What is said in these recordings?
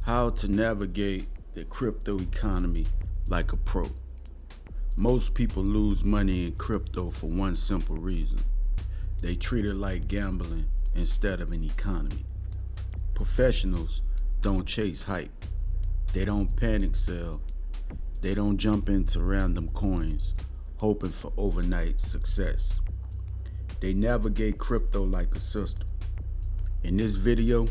How to navigate the crypto economy like a pro. Most people lose money in crypto for one simple reason. They treat it like gambling instead of an economy. Professionals don't chase hype. They don't panic sell. They don't jump into random coins hoping for overnight success. They navigate crypto like a system. In this video,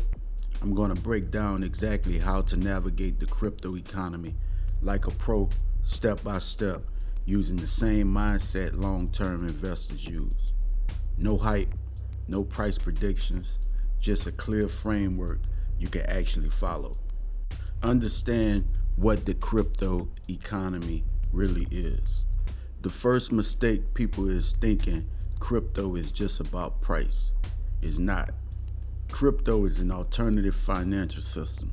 I'm going to break down exactly how to navigate the crypto economy like a pro, step by step, using the same mindset long-term investors use. No hype, no price predictions, just a clear framework you can actually follow. Understand what the crypto economy really is. The first mistake people is thinking crypto is just about price. It's not. Crypto is an alternative financial system.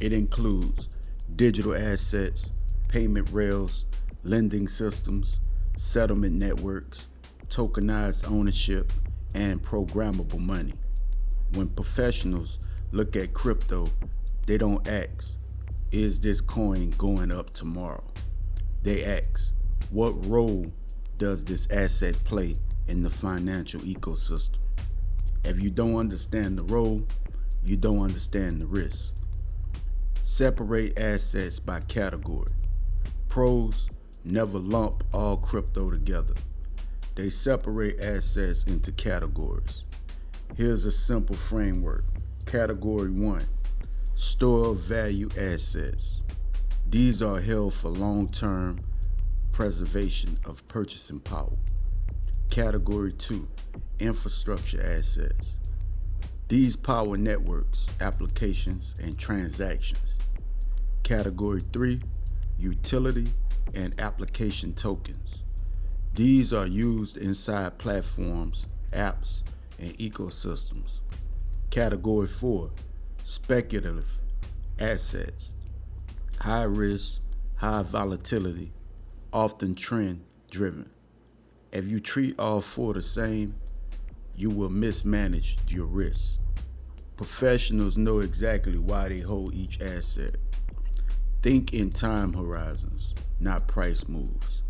It includes digital assets, payment rails, lending systems, settlement networks, tokenized ownership, and programmable money. When professionals look at crypto, they don't ask, is this coin going up tomorrow? They ask, what role does this asset play in the financial ecosystem? If you don't understand the role, you don't understand the risk. Separate assets by category. Pros never lump all crypto together. They separate assets into categories. Here's a simple framework. Category 1, store of value assets. These are held for long-term preservation of purchasing power. Category 2, infrastructure assets. These power networks, applications, and transactions. Category 3, utility and application tokens. These are used inside platforms, apps, and ecosystems. Category 4, speculative assets. High risk, high volatility, often trend driven. If you treat all four the same, you will mismanage your risks. Professionals know exactly why they hold each asset. Think in time horizons, not price moves.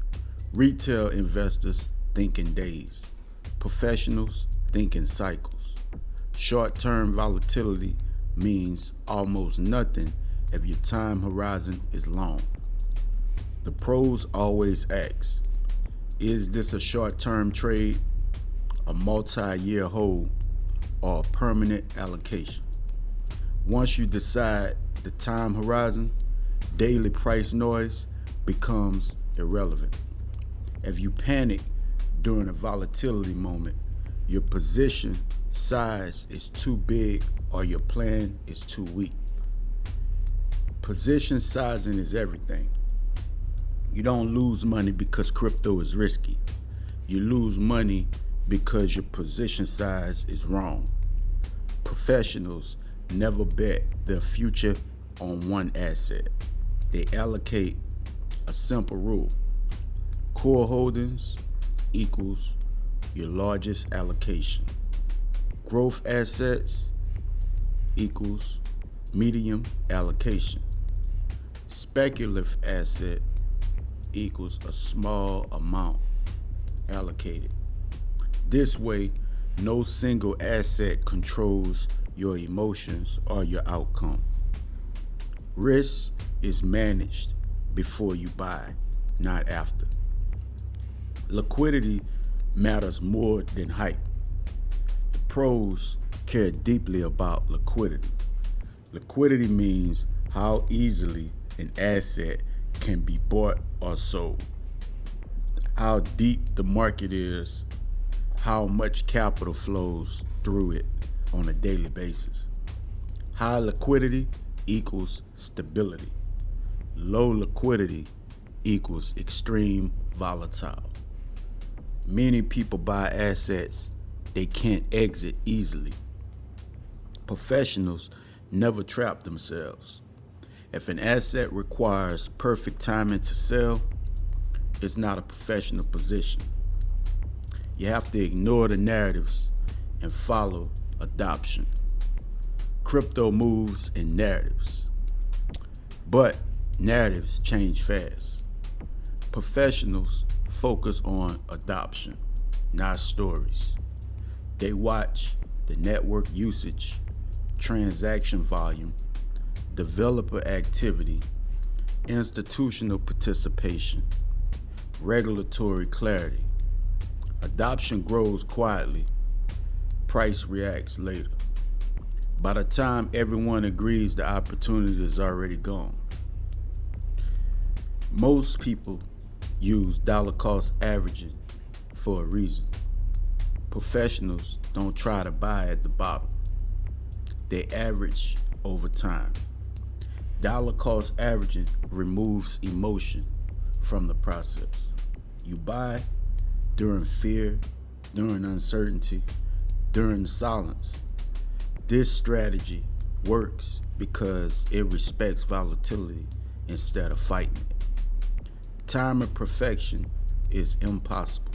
Retail investors think in days. Professionals think in cycles. Short-term volatility means almost nothing if your time horizon is long. The pros always ask, is this a short-term trade, a multi-year hold, or a permanent allocation? Once you decide the time horizon, daily price noise becomes irrelevant. If you panic during a volatility moment, your position size is too big or your plan is too weak. Position sizing is everything. You don't lose money because crypto is risky. You lose money because your position size is wrong. Professionals never bet their future on one asset. They allocate a simple rule. Core holdings equals your largest allocation. Growth assets equals medium allocation. Speculative asset equals a small amount allocated. This way, no single asset controls your emotions or your outcome. Risk is managed before you buy, not after. Liquidity matters more than hype. The pros care deeply about liquidity. Liquidity means how easily an asset can be bought or sold, how deep the market is, how much capital flows through it on a daily basis. High liquidity equals stability. Low liquidity equals extreme volatile. Many people buy assets they can't exit easily. Professionals never trap themselves. If an asset requires perfect timing to sell, it's not a professional position. You have to ignore the narratives and follow adoption. Crypto moves in narratives. But narratives change fast. Professionals focus on adoption, not stories. They watch the network usage, transaction volume, developer activity, institutional participation, regulatory clarity. Adoption grows quietly, price reacts later. By the time everyone agrees, the opportunity is already gone. Most people use dollar cost averaging for a reason. Professionals don't try to buy at the bottom. They average over time. Dollar cost averaging removes emotion from the process. You buy during fear, during uncertainty, during silence. This strategy works because it respects volatility instead of fighting it. Time and perfection is impossible.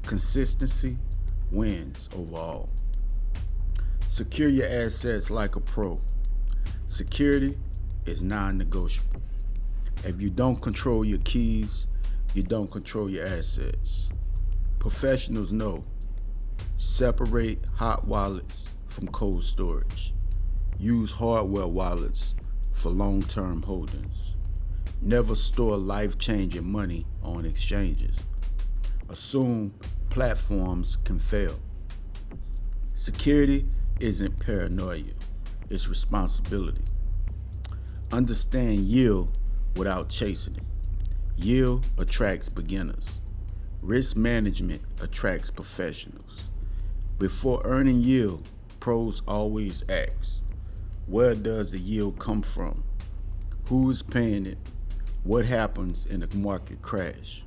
Consistency wins overall. Secure your assets like a pro. Security is non-negotiable. If you don't control your keys, you don't control your assets. Professionals know. Separate hot wallets from cold storage. Use hardware wallets for long-term holdings. Never store life-changing money on exchanges. Assume platforms can fail. Security isn't paranoia, it's responsibility. Understand yield without chasing it. Yield attracts beginners. Risk management attracts professionals. Before earning yield, pros always ask, where does the yield come from? Who is paying it? What happens in a market crash?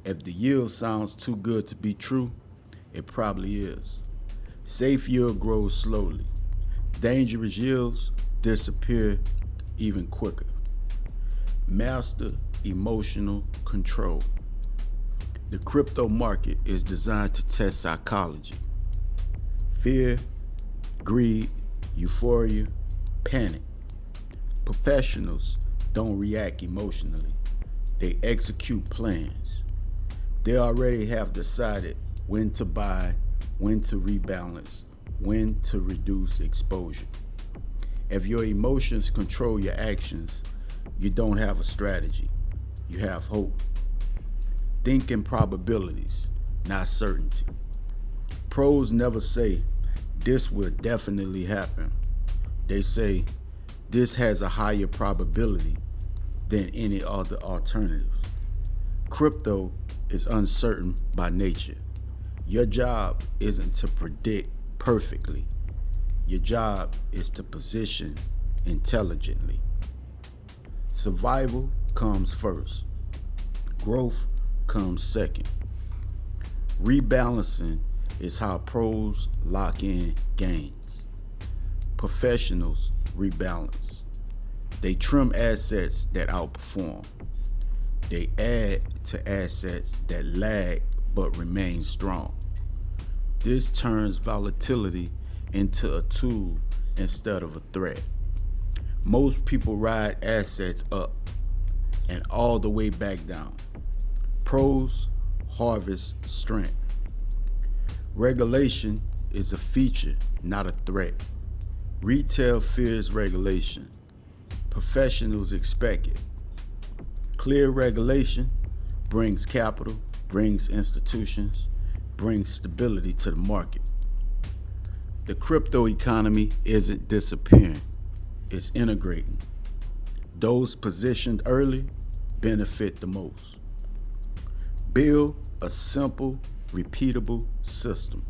If the yield sounds too good to be true, it probably is. Safe yield grows slowly. Dangerous yields disappear even quicker. Master emotional control. The crypto market is designed to test psychology. Fear, greed, euphoria, panic. Professionals don't react emotionally. They execute plans. They already have decided when to buy, when to rebalance, when to reduce exposure. If your emotions control your actions, you don't have a strategy. You have hope. Think in probabilities, not certainty. Pros never say, this will definitely happen. They say, this has a higher probability than any other alternatives. Crypto is uncertain by nature. Your job isn't to predict perfectly. Your job is to position intelligently. Survival comes first. Growth comes second. Rebalancing is how pros lock in gains. Professionals rebalance. They trim assets that outperform. They add to assets that lag but remain strong. This turns volatility into a tool instead of a threat. Most people ride assets up and all the way back down. Pros harvest strength. Regulation is a feature, not a threat. Retail fears regulation. Professionals expect it. Clear regulation brings capital, brings institutions, brings stability to the market. The crypto economy isn't disappearing, it's integrating. Those positioned early benefit the most. Build a simple, repeatable system.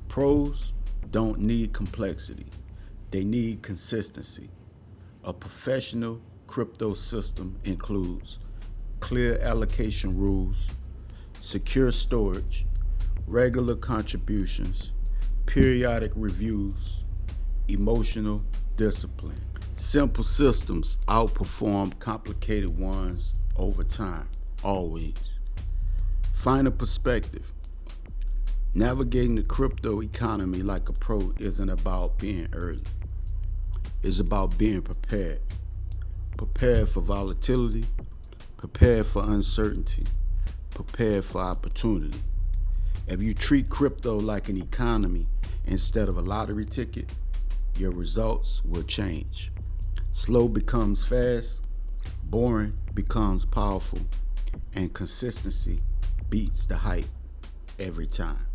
Pros don't need complexity, they need consistency. A professional crypto system includes clear allocation rules, secure storage, regular contributions, periodic reviews, emotional discipline. Simple systems outperform complicated ones over time, always. Final perspective. Navigating the crypto economy like a pro isn't about being early. It's about being prepared. Prepare for volatility, prepare for uncertainty, prepare for opportunity. If you treat crypto like an economy instead of a lottery ticket, your results will change. Slow becomes fast, boring becomes powerful, and consistency beats the hype every time.